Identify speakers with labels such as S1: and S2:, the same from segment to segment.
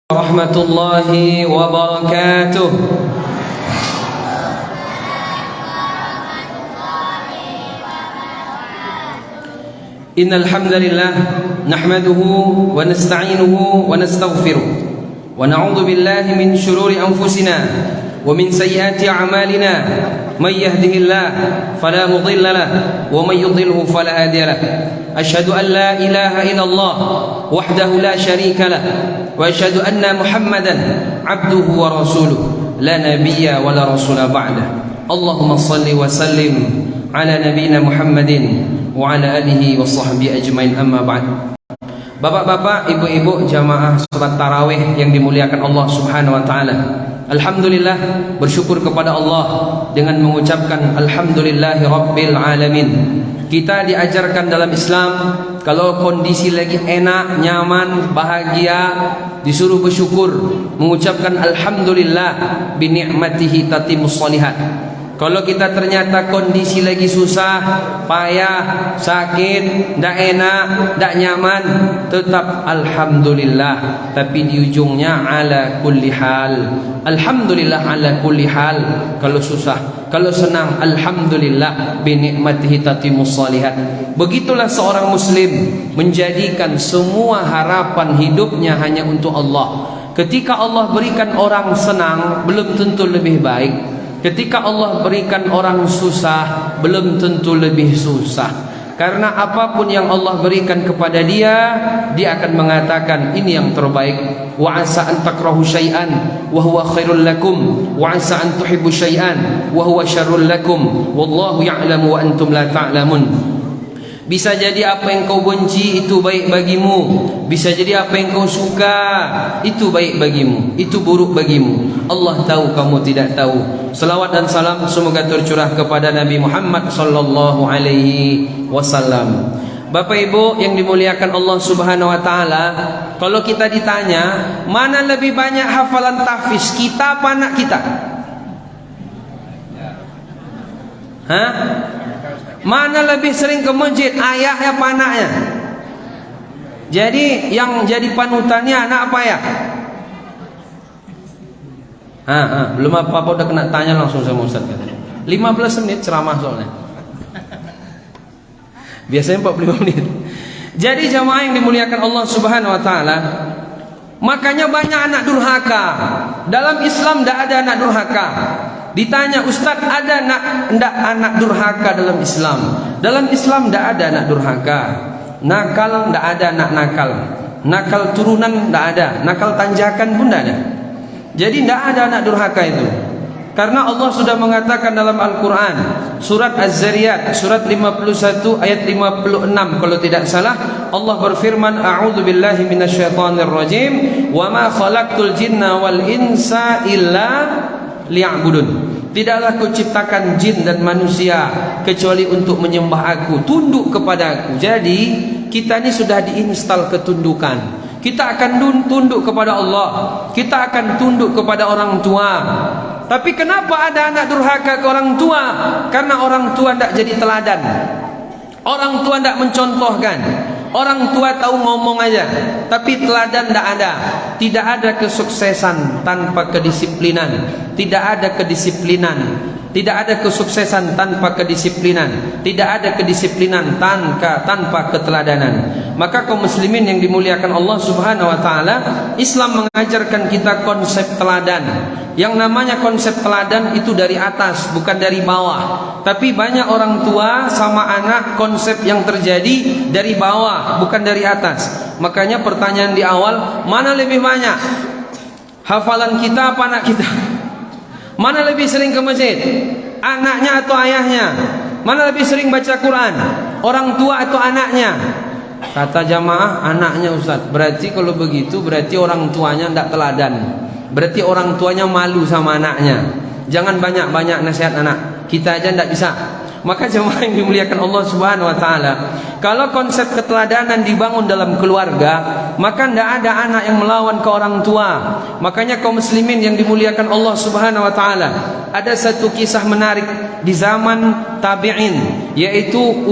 S1: Warahmatullahi wabarakatuh. Innal hamdalillah nahmaduhu wa nasta'inuhu wa nastaghfiruh wa na'udzu billahi min shururi anfusina wa min sayyiati a'malina may yahdihillahu fala mudilla lahu wa may yudlilhu fala hadiya lahu. Asyhadu an la ilaha illallah wahdahu la syarika lahu wa asyhadu anna Muhammadan abduhu wa rasuluh la nabiyya wa la rasula ba'da. Allahumma shalli wa sallim ala nabiyyina Muhammadin wa ala alihi wa sahbihi ajmain, amma ba'd. Bapak-bapak, ibu-ibu jamaah salat tarawih yang dimuliakan Allah Subhanahu wa taala. Alhamdulillah, bersyukur kepada Allah dengan mengucapkan alhamdulillahi rabbil alamin. Kita diajarkan dalam Islam, kalau kondisi lagi enak, nyaman, bahagia, disuruh bersyukur, mengucapkan alhamdulillah bi ni'matihi tatimmus shalihat. Kalau kita ternyata kondisi lagi susah, payah, sakit, ndak enak, ndak nyaman, tetap alhamdulillah. Tapi di ujungnya ala kulli hal. Alhamdulillah ala kulli hal. Kalau susah, kalau senang, alhamdulillah bi ni'matihi tatimmus shalihat. Begitulah seorang muslim menjadikan semua harapan hidupnya hanya untuk Allah. Ketika Allah berikan orang senang, belum tentu lebih baik. Ketika Allah berikan orang susah, belum tentu lebih susah. Karena apapun yang Allah berikan kepada dia, dia akan mengatakan ini yang terbaik. Wa asa an takrahu syai'an wa huwa khairul lakum wa asa an tuhibbu syai'an wa huwa syarrul lakum wallahu ya'lamu wa antum la ta'lamun. Bisa jadi apa yang kau benci itu baik bagimu, bisa jadi apa yang kau suka itu baik bagimu, itu buruk bagimu. Allah tahu, kamu tidak tahu. Salawat dan salam semoga tercurah kepada Nabi Muhammad sallallahu alaihi wasallam. Bapak Ibu yang dimuliakan Allah Subhanahu wa taala, kalau kita ditanya mana lebih banyak hafalan tahfiz, kita apa anak kita? Hah? Mana lebih sering ke masjid, ayahnya apa anaknya? Jadi yang jadi panutannya anak apa ya? Belum apa-apa udah kena tanya langsung sama Ustaz katanya. 15 menit ceramah soalnya. Biasanya 45 menit. Jadi jamaah yang dimuliakan Allah Subhanahu wa taala, makanya banyak anak durhaka. Dalam Islam tidak ada anak durhaka. Ditanya, Ustaz, ada enggak anak durhaka dalam Islam? Dalam Islam tidak ada anak durhaka. Nakal tidak ada anak nakal. Nakal turunan tidak ada. Nakal tanjakan pun tidak ada. Jadi tidak ada anak durhaka itu. Karena Allah sudah mengatakan dalam Al-Quran, surat Az-Zariyat, surat 51 ayat 56 kalau tidak salah, Allah berfirman, A'udzu billahi minasyaitonir rajim, wa ma khalaqtul jinna wal insa illa liya'budun. Tidaklah kau ciptakan jin dan manusia kecuali untuk menyembah aku, tunduk kepada aku. Jadi kita ini sudah diinstal ketundukan. Kita akan tunduk kepada Allah, kita akan tunduk kepada orang tua. Tapi kenapa ada anak durhaka ke orang tua? Karena orang tua tidak jadi teladan. Orang tua tidak mencontohkan. Orang tua tahu ngomong aja, tapi teladan tidak ada. Tidak ada kesuksesan tanpa kedisiplinan. Tidak ada kedisiplinan. Tidak ada kesuksesan tanpa kedisiplinan. Tidak ada kedisiplinan tanpa keteladanan. Maka kaum muslimin yang dimuliakan Allah Subhanahu wa taala, Islam mengajarkan kita konsep teladan. Yang namanya konsep teladan itu dari atas, bukan dari bawah. Tapi banyak orang tua sama anak konsep yang terjadi dari bawah, bukan dari atas. Makanya pertanyaan di awal, mana lebih banyak hafalan kita apa anak kita? Mana lebih sering ke masjid? Anaknya atau ayahnya? Mana lebih sering baca Quran? Orang tua atau anaknya? Kata jamaah, anaknya Ustaz. Berarti kalau begitu, berarti orang tuanya tidak teladan. Berarti orang tuanya malu sama anaknya. Jangan banyak-banyak nasihat anak. Kita aja tidak bisa. Maka jemaah yang dimuliakan Allah Subhanahu wa taala, kalau konsep keteladanan dibangun dalam keluarga, maka tidak ada anak yang melawan ke orang tua. Makanya kaum muslimin yang dimuliakan Allah Subhanahu wa taala, ada satu kisah menarik di zaman tabi'in, yaitu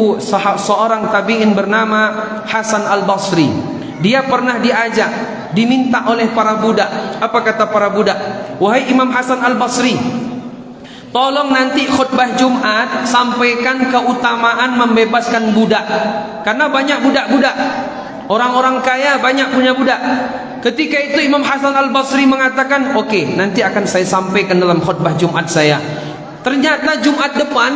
S1: seorang tabi'in bernama Hasan Al-Basri. Dia pernah diajak diminta oleh para budak. Apa kata para budak? Wahai Imam Hasan Al-Basri, tolong nanti khutbah Jumat sampaikan keutamaan membebaskan budak. Karena banyak budak-budak, orang-orang kaya banyak punya budak. Ketika itu Imam Hasan Al-Basri mengatakan, oke, nanti akan saya sampaikan dalam khutbah Jumat saya. Ternyata Jumat depan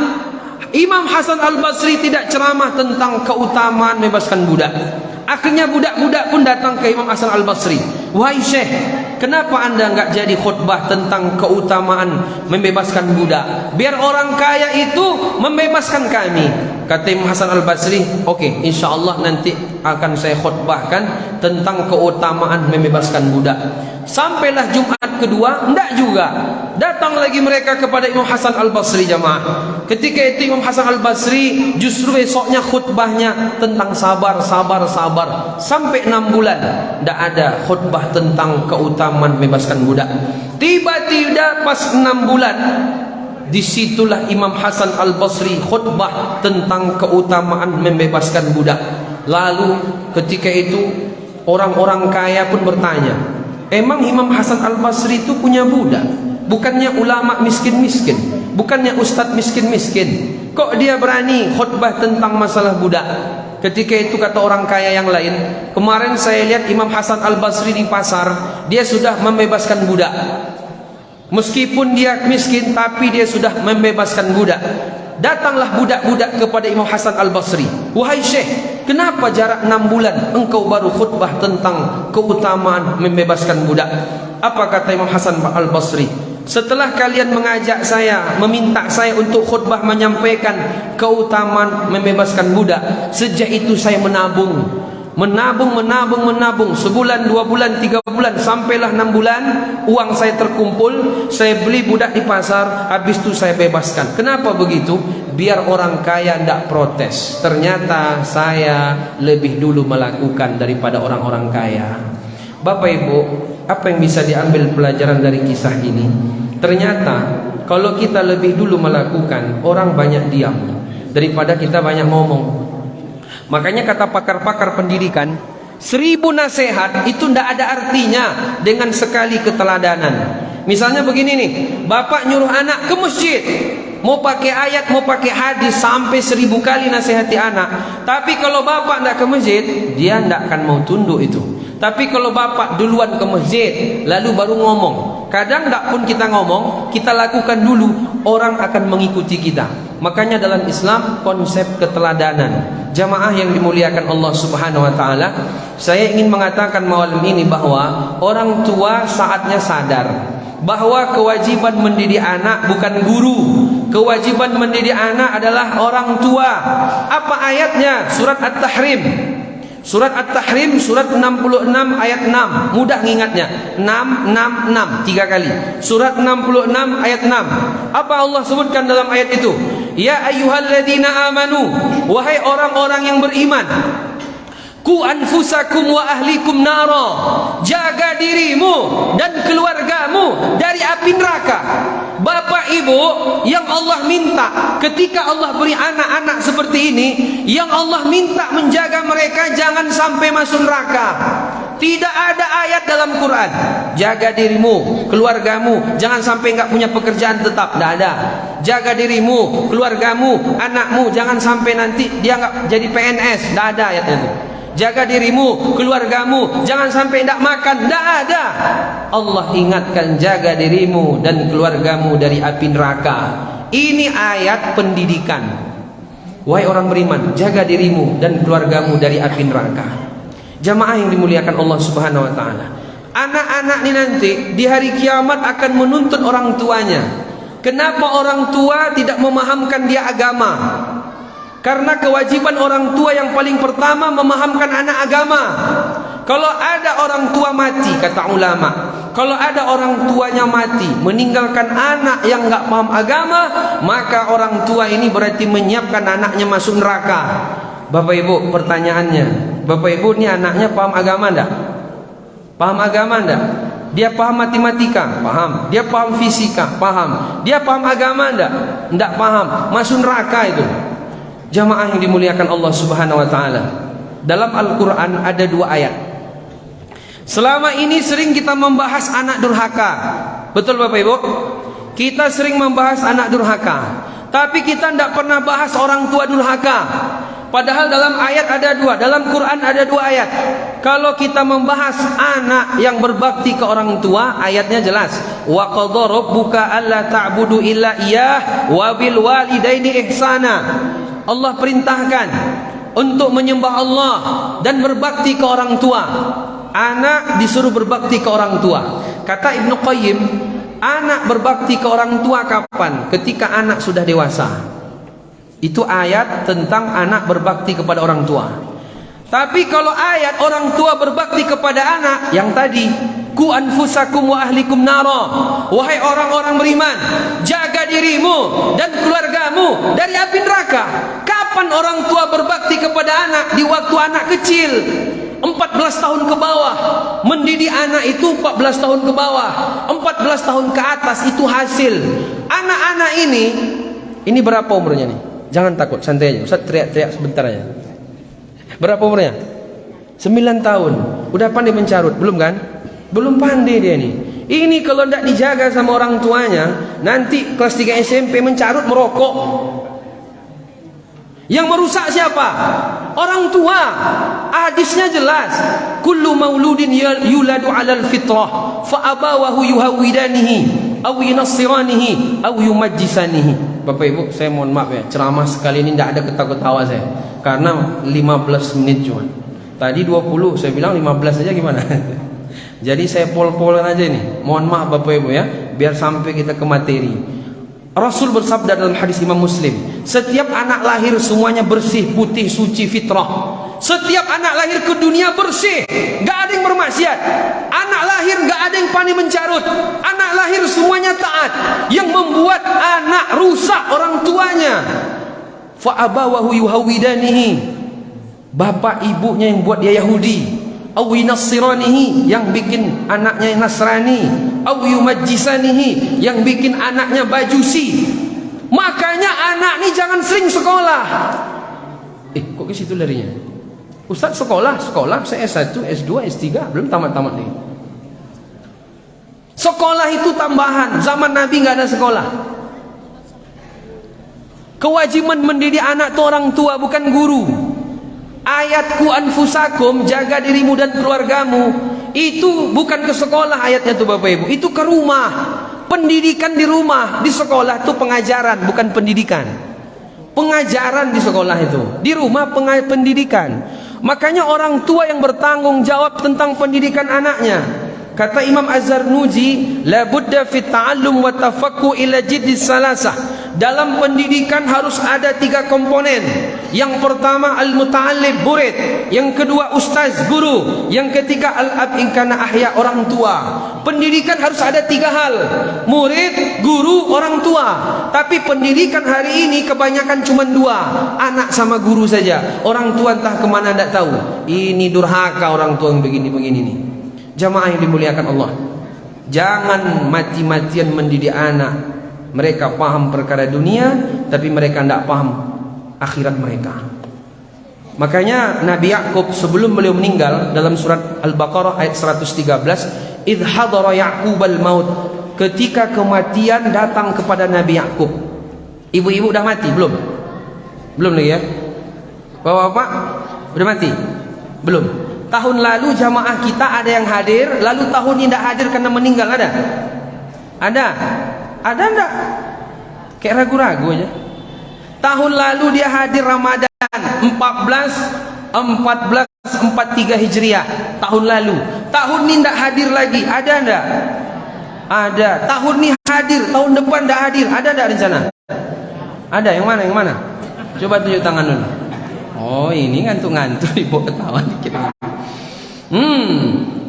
S1: Imam Hasan Al-Basri tidak ceramah tentang keutamaan membebaskan budak. Akhirnya budak-budak pun datang ke Imam Hasan Al-Basri. Wahai Syekh, kenapa anda enggak jadi khutbah tentang keutamaan membebaskan budak? Biar orang kaya itu membebaskan kami. Kata Imam Hasan Al-Basri, oke, insyaAllah nanti akan saya khutbahkan tentang keutamaan membebaskan budak. Sampailah Jumat kedua, enggak juga. Datang lagi mereka kepada Imam Hasan Al-Basri, jamaah. Ketika itu Imam Hasan Al-Basri justru besoknya khutbahnya tentang sabar. Sampai 6 bulan tidak ada khutbah tentang keutamaan membebaskan budak. Tiba-tiba pas 6 bulan, disitulah Imam Hasan Al-Basri khutbah tentang keutamaan membebaskan budak. Lalu ketika itu orang-orang kaya pun bertanya, emang Imam Hasan Al-Basri itu punya budak? Bukannya ulama miskin-miskin, bukannya ustadz miskin-miskin, kok dia berani khutbah tentang masalah budak? Ketika itu kata orang kaya yang lain, kemarin saya lihat Imam Hasan Al-Basri di pasar, dia sudah membebaskan budak. Meskipun dia miskin, tapi dia sudah membebaskan budak. Datanglah budak-budak kepada Imam Hasan Al-Basri. Wahai Syekh, kenapa jarak 6 bulan engkau baru khutbah tentang keutamaan membebaskan budak? Apa kata Imam Hasan Al-Basri? Setelah kalian mengajak saya, meminta saya untuk khutbah menyampaikan keutamaan membebaskan budak, sejak itu saya menabung. Sebulan, 2 bulan, 3 bulan, sampailah 6 bulan, uang saya terkumpul, saya beli budak di pasar, habis itu saya bebaskan. Kenapa begitu? Biar orang kaya tidak protes. Ternyata saya lebih dulu melakukan daripada orang-orang kaya. Bapak Ibu, apa yang bisa diambil pelajaran dari kisah ini? Ternyata kalau kita lebih dulu melakukan, orang banyak diam daripada kita banyak ngomong. Makanya kata pakar-pakar pendidikan, 1000 nasihat itu tidak ada artinya dengan sekali keteladanan. Misalnya begini nih, bapak nyuruh anak ke masjid, mau pakai ayat, mau pakai hadis, sampai 1000 kali nasihati anak. Tapi kalau bapak tidak ke masjid, dia tidak akan mau tunduk itu. Tapi kalau bapak duluan ke masjid, lalu baru ngomong, kadang tidak pun kita ngomong, kita lakukan dulu, orang akan mengikuti kita. Makanya dalam Islam konsep keteladanan. Jamaah yang dimuliakan Allah Subhanahu wa taala, saya ingin mengatakan malam ini bahwa orang tua saatnya sadar bahwa kewajiban mendidik anak bukan guru. Kewajiban mendidik anak adalah orang tua. Apa ayatnya? Surat At-Tahrim. Surat At-Tahrim surat 66 ayat 6. Mudah ngingatnya. 6 3 kali. Surat 66 ayat 6. Apa Allah sebutkan dalam ayat itu? Ya ayyuhalladzina amanu, wahai orang-orang yang beriman, ku anfusakum wa ahlikum nara, jaga dirimu dan keluargamu dari api neraka. Bapak Ibu, yang Allah minta ketika Allah beri anak-anak seperti ini, yang Allah minta menjaga mereka jangan sampai masuk neraka. Tidak ada ayat dalam Quran jaga dirimu, keluargamu, jangan sampai enggak punya pekerjaan tetap. Tidak ada. Jaga dirimu, keluargamu, anakmu, jangan sampai nanti dia enggak jadi PNS. Tidak ada ayatnya itu. Jaga dirimu, keluargamu, jangan sampai tidak makan. Tidak ada. Allah ingatkan jaga dirimu dan keluargamu dari api neraka. Ini ayat pendidikan. Wahai orang beriman, jaga dirimu dan keluargamu dari api neraka. Jamaah yang dimuliakan Allah Subhanahu wa taala, anak-anak ini nanti di hari kiamat akan menuntut orang tuanya. Kenapa orang tua tidak memahamkan dia agama? Karena kewajiban orang tua yang paling pertama memahamkan anak agama. Kalau ada orang tua mati, kata ulama, kalau ada orang tuanya mati meninggalkan anak yang enggak paham agama, maka orang tua ini berarti menyiapkan anaknya masuk neraka. Bapak Ibu, pertanyaannya, Bapak Ibu ini anaknya paham agama enggak? Paham agama enggak? Dia paham matematika? Paham. Dia paham fisika? Paham. Dia paham agama enggak? Enggak paham. Masuk neraka itu. Jamaah yang dimuliakan Allah Subhanahu wa taala. Dalam Al-Qur'an ada 2 ayat. Selama ini sering kita membahas anak durhaka. Betul Bapak Ibu? Kita sering membahas anak durhaka, tapi kita tidak pernah bahas orang tua durhaka. Padahal dalam ayat ada dua, dalam Quran ada dua ayat. Kalau kita membahas anak yang berbakti ke orang tua, ayatnya jelas. Wa qadha rabbuka alla ta'budu illa iyyah wa bil walidaini ihsana. Allah perintahkan untuk menyembah Allah dan berbakti ke orang tua. Anak disuruh berbakti ke orang tua. Kata Ibnu Qayyim, anak berbakti ke orang tua kapan? Ketika anak sudah dewasa. Itu ayat tentang anak berbakti kepada orang tua. Tapi kalau ayat orang tua berbakti kepada anak, yang tadi, ku anfusakum wa ahlikum nara. Wahai orang-orang beriman, jaga dirimu dan keluargamu dari api neraka. Kapan orang tua berbakti kepada anak? Di waktu anak kecil, 14 tahun ke bawah. Mendidik anak itu 14 tahun ke bawah, 14 tahun ke atas itu hasil. Anak-anak ini berapa umurnya nih? Jangan takut, santai aja. Ustaz teriak-teriak sebentar aja. Berapa umurnya? 9 tahun. Udah pandai mencarut? Belum kan? Belum pandai dia nih. Ini kalau tidak dijaga sama orang tuanya, nanti kelas 3 SMP mencarut, merokok. Yang merusak siapa? Orang tua. Hadisnya jelas. Kullu mauludin yuladu 'alal fitrah fa abawahu yuhawidanihi aw yunassiranihi aw yumajjisanihi. Bapak Ibu, saya mohon maaf ya, ceramah sekali ini tidak ada ketawa-ketawa saya. Karena 15 menit cuma. Tadi 20, saya bilang 15 saja gimana? Jadi saya pol-polan aja nih. Mohon maaf Bapak Ibu ya, biar sampai kita ke materi. Rasul bersabda dalam hadis Imam Muslim, setiap anak lahir semuanya bersih, putih, suci, fitrah. Setiap anak lahir ke dunia bersih, gak ada yang bermaksiat. Anak lahir gak ada yang pandai mencarut. Anak lahir semuanya taat. Yang membuat anak rusak orang tuanya, fa abawahu yuhawidanihi, bapak ibunya yang buat dia Yahudi, aw yunassiranihi, yang bikin anaknya Nasrani, aw yumajjisanihi, yang bikin anaknya Bajusi. Makanya anak ini jangan sering sekolah. Kok ke situ larinya? Ustaz sekolah, saya S1, S2, S3 belum tamat-tamat nih. Sekolah itu tambahan. Zaman Nabi nggak ada sekolah. Kewajiban mendidik anak itu orang tua, bukan guru. Ayatku anfusakum, jaga dirimu dan keluargamu, itu bukan ke sekolah ayatnya tuh Bapak Ibu, itu ke rumah. Pendidikan di rumah. Di sekolah itu pengajaran, bukan pendidikan. Pengajaran di sekolah itu, di rumah pendidikan. Makanya orang tua yang bertanggung jawab tentang pendidikan anaknya. Kata Imam Az-Zarnuji, la budda fit ta'allum wa tafaqquh ila jiddis salasah. Dalam pendidikan harus ada 3 komponen. Yang pertama al-muta'allim, murid. Yang kedua ustaz, guru. Yang ketiga al-ab in kana ahya, orang tua. Pendidikan harus ada 3 hal. Murid, guru, orang tua. Tapi pendidikan hari ini kebanyakan cuma 2. Anak sama guru saja. Orang tua entah kemana tidak tahu. Ini durhaka orang tua yang begini-begini nih. Jamaah yang dimuliakan Allah, jangan mati-matian mendidik anak. Mereka paham perkara dunia, tapi mereka tidak paham akhirat mereka. Makanya Nabi Yakub sebelum beliau meninggal, dalam surat Al-Baqarah ayat 113, idh hadara Ya'qubal maut, ketika kematian datang kepada Nabi Yakub. Ibu-ibu udah mati belum? Belum lagi ya? Bapak-bapak udah mati? Belum. Tahun lalu jamaah kita ada yang hadir, lalu tahun ini tidak hadir karena meninggal, ada? Ada? Ada enggak? Kayak ragu-ragu aja. Tahun lalu dia hadir Ramadan 1443 Hijriah, tahun lalu. Tahun ini tidak hadir lagi, ada enggak? Ada. Tahun ini hadir, tahun depan tidak hadir, ada enggak rencana? Ada. Yang mana? Yang mana? Coba tunjuk tangan dulu. Oh, ini ngantuk-ngantuk dibawa ketawa dikit.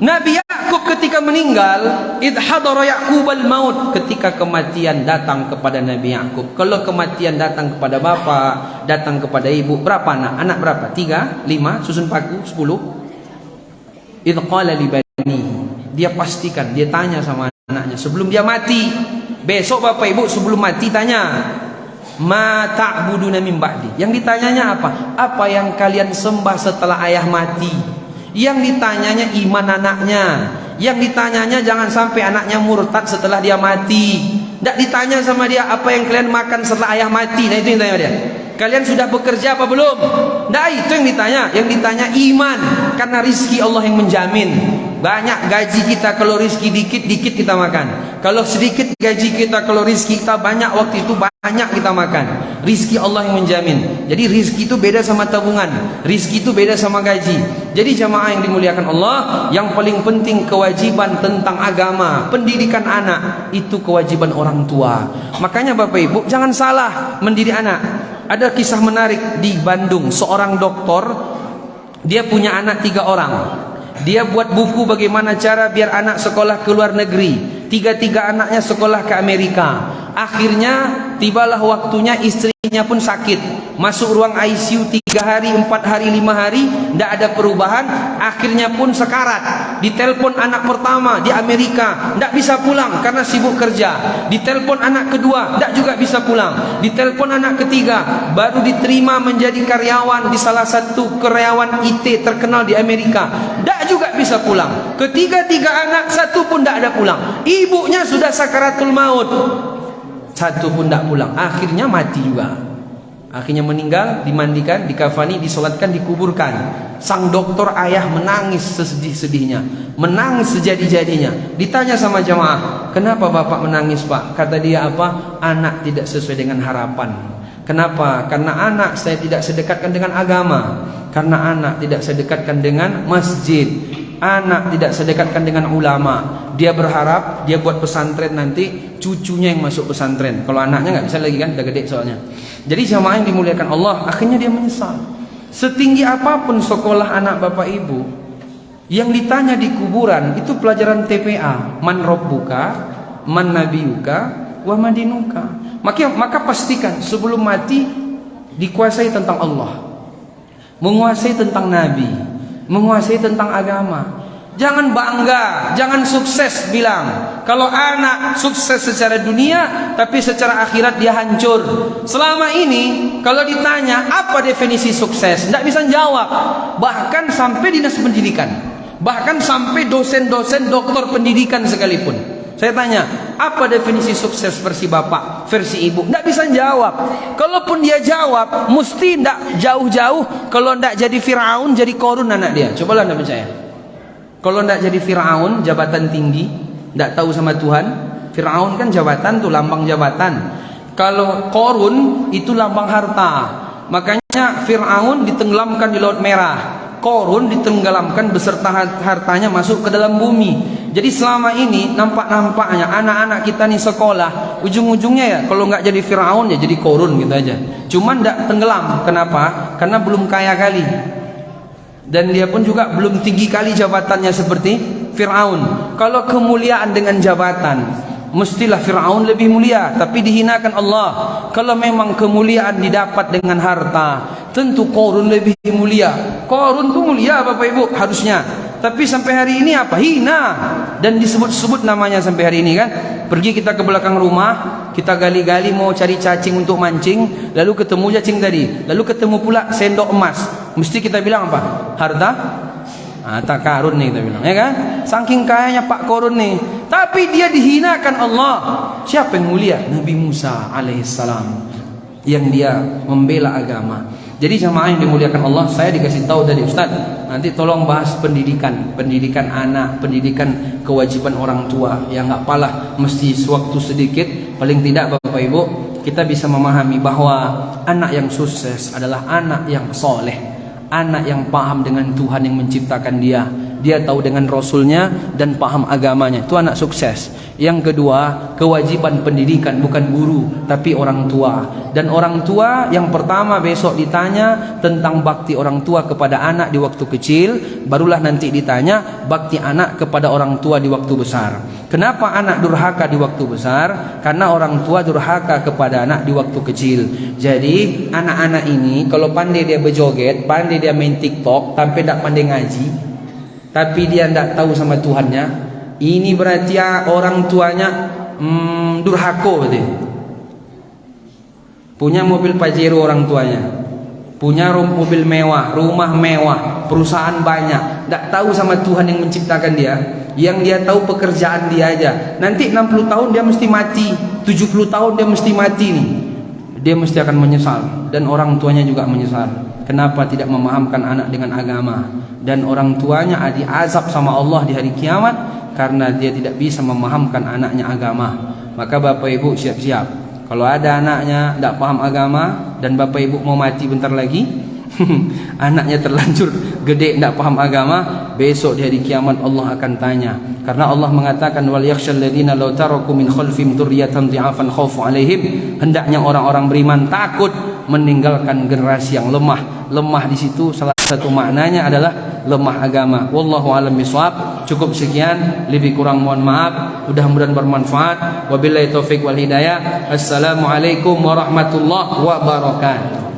S1: Nabi Yakub ketika meninggal, idh hadara Ya'qubal maut, ketika kematian datang kepada Nabi Yakub. Kalau kematian datang kepada bapak, datang kepada ibu, berapa anak? Anak berapa? 3, 5, susun paku 10. Idh qala li bani, dia pastikan, dia tanya sama anaknya sebelum dia mati. Besok bapak ibu sebelum mati tanya, ma ta'buduna min ba'di. Yang ditanyanya apa? Apa yang kalian sembah setelah ayah mati? Yang ditanyanya iman anaknya. Yang ditanyanya jangan sampai anaknya murtad setelah dia mati. Tidak ditanya sama dia apa yang kalian makan setelah ayah mati. Nah itu yang ditanya dia. Kalian sudah bekerja apa belum? Nah itu yang ditanya. Yang ditanya iman. Karena rizki Allah yang menjamin. Banyak gaji kita, kalau rizki dikit-dikit kita makan. Kalau sedikit gaji kita, kalau rizki kita banyak, waktu itu banyak kita makan. Rizki Allah yang menjamin. Jadi rizki itu beda sama tabungan. Rizki itu beda sama gaji. Jadi jamaah yang dimuliakan Allah, yang paling penting kewajiban tentang agama, pendidikan anak, itu kewajiban orang tua. Makanya Bapak Ibu jangan salah mendidik anak. Ada kisah menarik di Bandung. Seorang dokter, dia punya anak 3 orang. Dia buat buku bagaimana cara biar anak sekolah ke luar negeri. 3 anaknya sekolah ke Amerika. Akhirnya tibalah waktunya, istrinya pun sakit. Masuk ruang ICU 3 hari, 4 hari, 5 hari, tidak ada perubahan. Akhirnya pun sekarat. Ditelepon anak pertama di Amerika, tidak bisa pulang karena sibuk kerja. Ditelepon anak kedua, tidak juga bisa pulang. Ditelepon anak ketiga, baru diterima menjadi karyawan di salah satu karyawan IT terkenal di Amerika. Tidak juga bisa pulang. Ketiga anak, satu pun tidak ada pulang. Ibunya sudah sakaratul maut, satu pun tidak pulang. Akhirnya mati juga. Akhirnya meninggal, dimandikan, dikafani, disolatkan, dikuburkan. Sang dokter ayah menangis sesedih-sedihnya, menangis sejadi-jadinya. Ditanya sama jamaah, kenapa bapak menangis pak? Kata dia apa? Anak tidak sesuai dengan harapan. Kenapa? Karena anak saya tidak sedekatkan dengan agama. Karena anak tidak sedekatkan dengan masjid. Anak tidak sedekatkan dengan ulama. Dia berharap dia buat pesantren nanti cucunya yang masuk pesantren. Kalau anaknya nggak bisa lagi kan, udah gede soalnya. Jadi jamaah yang dimuliakan Allah, akhirnya dia menyesal. Setinggi apapun sekolah anak bapak ibu, yang ditanya di kuburan itu pelajaran TPA. Man rabbuka, man nabiyuka, wa madinuka. Maka pastikan sebelum mati dikuasai tentang Allah, menguasai tentang Nabi, menguasai tentang agama. Jangan bangga, jangan sukses bilang. Kalau anak sukses secara dunia, tapi secara akhirat dia hancur. Selama ini kalau ditanya apa definisi sukses, tidak bisa jawab. Bahkan sampai dinas pendidikan, bahkan sampai dosen-dosen doktor pendidikan sekalipun. Saya tanya, apa definisi sukses versi bapak, versi ibu? Tidak bisa jawab. Kalaupun dia jawab, mesti tidak jauh-jauh. Kalau tidak jadi Fir'aun, jadi Korun anak dia. Cobalah anda percaya. Kalau tidak jadi Fir'aun, jabatan tinggi, tidak tahu sama Tuhan. Fir'aun kan jabatan tuh, lambang jabatan. Kalau Korun itu lambang harta. Makanya Fir'aun ditenggelamkan di Laut Merah. Korun ditenggelamkan beserta hartanya masuk ke dalam bumi. Jadi selama ini nampak-nampaknya anak-anak kita nih sekolah, ujung-ujungnya ya kalau nggak jadi Fir'aun ya jadi Korun gitu aja. Cuman nggak tenggelam. Kenapa? Karena belum kaya kali. Dan dia pun juga belum tinggi kali jabatannya seperti Fir'aun. Kalau kemuliaan dengan jabatan, mestilah Fir'aun lebih mulia, tapi dihinakan Allah. Kalau memang kemuliaan didapat dengan harta, tentu Korun lebih mulia. Korun tuh mulia Bapak Ibu harusnya. Tapi sampai hari ini apa? Hina. Dan disebut-sebut namanya sampai hari ini kan. Pergi kita ke belakang rumah, kita gali-gali mau cari cacing untuk mancing, lalu ketemu cacing tadi, lalu ketemu pula sendok emas. Mesti kita bilang apa? Harta? Tak karun nih kita bilang, ya kan? Saking kayanya Pak Korun nih, tapi dia dihinakan Allah. Siapa yang mulia? Nabi Musa alaihissalam, yang dia membela agama. Jadi jamaah yang dimuliakan Allah, saya dikasih tahu dari Ustaz, nanti tolong bahas pendidikan anak, pendidikan kewajiban orang tua. Ya nggak apalah, mesti sewaktu sedikit, paling tidak Bapak Ibu, kita bisa memahami bahwa anak yang sukses adalah anak yang soleh, anak yang paham dengan Tuhan yang menciptakan dia. Dia tahu dengan Rasulnya dan paham agamanya. Itu anak sukses. Yang kedua, kewajiban pendidikan bukan guru, tapi orang tua. Dan orang tua yang pertama besok ditanya tentang bakti orang tua kepada anak di waktu kecil. Barulah nanti ditanya bakti anak kepada orang tua di waktu besar. Kenapa anak durhaka di waktu besar? Karena orang tua durhaka kepada anak di waktu kecil. Jadi anak-anak ini kalau pandai dia berjoget, pandai dia main TikTok, tapi tidak pandai ngaji, tapi dia tidak tahu sama Tuhannya, ini berarti orang tuanya durhaka berarti. Punya mobil Pajero orang tuanya, punya mobil mewah, rumah mewah, perusahaan banyak, tidak tahu sama Tuhan yang menciptakan dia, yang dia tahu pekerjaan dia aja. Nanti 60 tahun dia mesti mati, 70 tahun dia mesti mati nih. Dia mesti akan menyesal, dan orang tuanya juga menyesal. Kenapa tidak memahamkan anak dengan agama? Dan orang tuanya diazab sama Allah di hari kiamat karena dia tidak bisa memahamkan anaknya agama. Maka Bapak Ibu siap-siap, kalau ada anaknya tidak paham agama dan Bapak Ibu mau mati bentar lagi, anaknya terlanjur gede tidak paham agama, besok di hari kiamat Allah akan tanya. Karena Allah mengatakan wal yakhshal ladzina law taraku min khalfihim dzurriyyatan dhi'afan khaufu 'alaihim. Hendaknya orang-orang beriman takut meninggalkan generasi yang lemah. Lemah di situ salah satu maknanya adalah lemah agama. Wallahu a'lam bishawab. Cukup sekian, lebih kurang mohon maaf. Mudah-mudahan bermanfaat. Wabillahi taufik wal hidayah. Assalamualaikum warahmatullahi wabarakatuh.